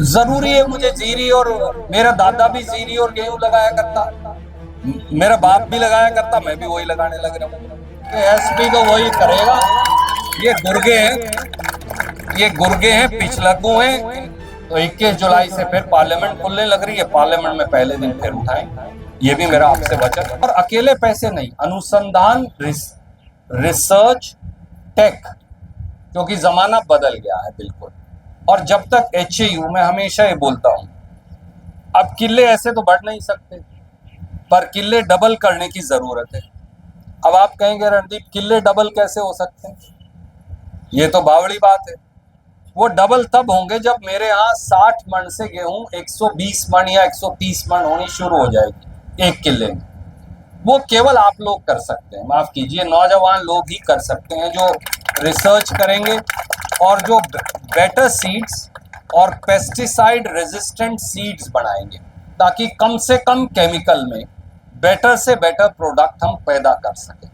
जरूरी है मुझे जीरी? और मेरा दादा भी जीरी और गेहूं लगाया करता, मेरा बाप भी लगाया करता, मैं भी वही लगाने लग रहा हूँ कि एसपी तो वही करेगा। ये गुर्गे हैं, ये गुर्गे हैं, पिछलग्गू हैं। तो 21 जुलाई से फिर पार्लियामेंट खुलने लग रही है, पार्लियामेंट में पहले दिन फिर उठाएंगे। ये भी मेरा आपसे वचन है। और अकेले पैसे नहीं, अनुसंधान, रिसर्च, टेक, क्योंकि जमाना बदल गया है बिल्कुल। और जब तक एचएयू, मैं हमेशा ये बोलता हूं, अब किले ऐसे तो बढ़ नहीं सकते, पर किले डबल करने की जरूरत है। अब आप कहेंगे रणदीप किले डबल कैसे हो सकते हैं? ये तो बावड़ी बात है। वो डबल तब होंगे जब मेरे यहाँ 60 मन से गेहूं 120 मन या 130 मन होनी शुरू हो जाएगी एक किले में। वो केवल आप लोग कर सकते हैं, माफ कीजिए, नौजवान लोग ही कर सकते हैं, जो रिसर्च करेंगे और जो बेटर सीड्स और पेस्टिसाइड रेजिस्टेंट सीड्स बनाएंगे, ताकि कम से कम केमिकल में बेटर से बेटर प्रोडक्ट हम पैदा कर सकें।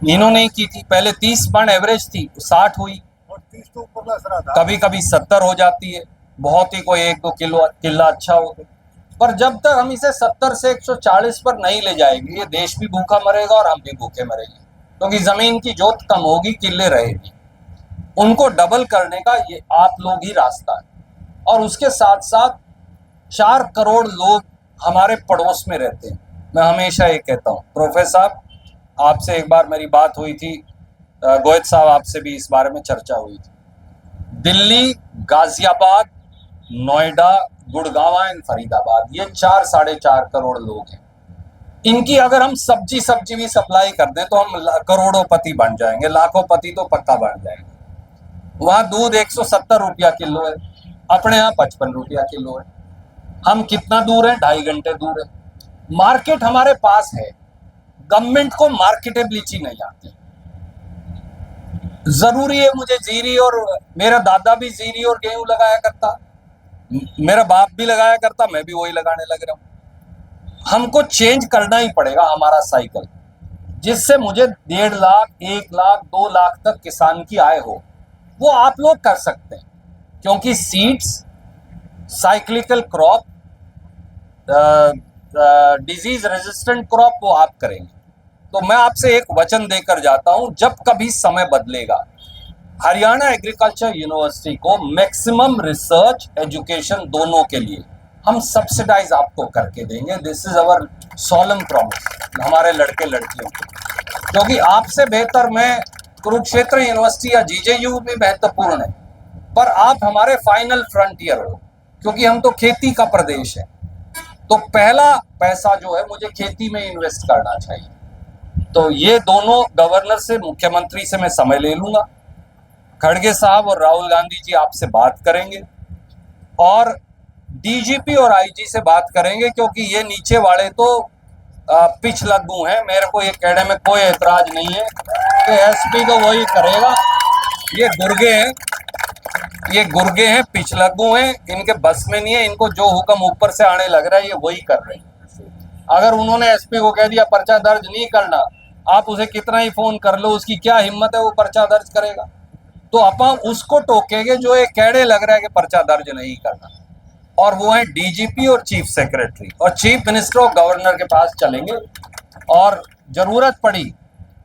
इन्होंने ही की थी पहले, 30 मन एवरेज थी, 60 हुई और 30 तो ऊपर, कभी कभी 70 हो जाती है, बहुत ही कोई 1-2 किलो किला अच्छा हो। पर जब तक हम इसे 70 से 140 पर नहीं ले जाएंगे, ये देश भी भूखा मरेगा और हम भी भूखे मरेंगे, क्योंकि जमीन की जोत कम होगी, किले रहेगी। उनको डबल करने का ये आप लोग ही रास्ता है। और उसके साथ साथ 4 करोड़ लोग हमारे पड़ोस में रहते हैं। मैं हमेशा ये कहता हूँ, प्रोफेसर साहब, आपसे एक बार मेरी बात हुई थी, गोयत साहब आपसे भी इस बारे में चर्चा हुई थी। दिल्ली, गाजियाबाद, नोएडा, गुड़गांव एंड फरीदाबाद, ये 4-4.5 करोड़ लोग हैं। इनकी अगर हम सब्जी भी सप्लाई कर दें तो हम करोड़ोंपति बन जाएंगे, लाखोंपति तो पक्का बन जाएंगे। वहां दूध 170 रुपया किलो है, अपने यहाँ 55 रुपया किलो है। हम कितना दूर है? 2.5 घंटे दूर है। मार्केट हमारे पास है, गवर्नमेंट को मार्केटेबिलिटी नहीं आती। जरूरी है मुझे जीरी? और मेरा दादा भी जीरी और गेहूं लगाया करता, मेरा बाप भी लगाया करता, मैं भी वही लगाने लग रहा हूं। हमको चेंज करना ही पड़ेगा हमारा साइकिल, जिससे मुझे 1.5 लाख, 1 लाख, 2 लाख तक किसान की आय हो। वो आप लोग कर सकते हैं, क्योंकि seeds, cyclical crop, disease resistant crop वो आप करेंगे। तो मैं आपसे एक वचन देकर जाता हूं, जब कभी समय बदलेगा, हरियाणा एग्रीकल्चर यूनिवर्सिटी को मैक्सिमम रिसर्च, एजुकेशन दोनों के लिए हम सब्सिडाइज आपको करके देंगे। This is our solemn promise हमारे लड़के लड़कियों को, क्योंकि आपसे बेहतर मैं कुरुक्षेत्र यूनिवर्सिटी या जीजेयू भी महत्वपूर्ण है, पर आप हमारे फाइनल फ्रंटियर हो, क्योंकि हम तो खेती का प्रदेश है। तो पहला पैसा जो है मुझे खेती में इन्वेस्ट करना चाहिए। तो ये दोनों गवर्नर से, मुख्यमंत्री से मैं समय ले लूंगा, खड़गे साहब और राहुल गांधी जी आपसे बात करेंगे, और डीजीपी और आईजी से बात करेंगे, क्योंकि ये नीचे वाले तो पिछलग्गू हैं। मेरे को ये कहने में कोई एतराज नहीं है कि एसपी तो वही करेगा। ये गुर्गे हैं, ये गुर्गे हैं, पिछलग्गू हैं, इनके बस में नहीं है। इनको जो हुक्म ऊपर से आने लग रहा है ये वही कर रहे हैं। अगर उन्होंने एसपी को कह दिया पर्चा दर्ज नहीं करना, आप उसे कितना ही फोन कर लो, उसकी क्या हिम्मत है वो पर्चा दर्ज करेगा? तो अपन उसको टोकेंगे जो ये कहने लग रहा है कि पर्चा दर्ज नहीं करना, और वो है डीजीपी और चीफ सेक्रेटरी, और चीफ मिनिस्टर और गवर्नर के पास चलेंगे। और जरूरत पड़ी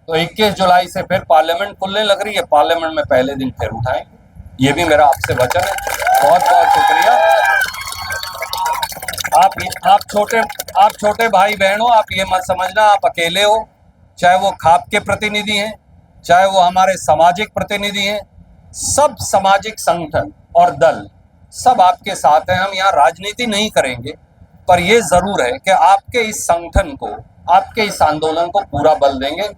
तो 21 जुलाई से फिर पार्लियामेंट खुलने लग रही है, पार्लियामेंट में पहले दिन फिर उठाएंगे। ये भी मेरा आपसे वचन है। बहुत बहुत शुक्रिया। आप छोटे भाई बहन हो, आप ये मत समझना आप अकेले हो। चाहे वो खाप के प्रतिनिधि हैं, चाहे वो हमारे सामाजिक प्रतिनिधि हैं, सब सामाजिक संगठन और दल सब आपके साथ हैं। हम यहाँ राजनीति नहीं करेंगे, पर ये जरूर है कि आपके इस संगठन को, आपके इस आंदोलन को पूरा बल देंगे।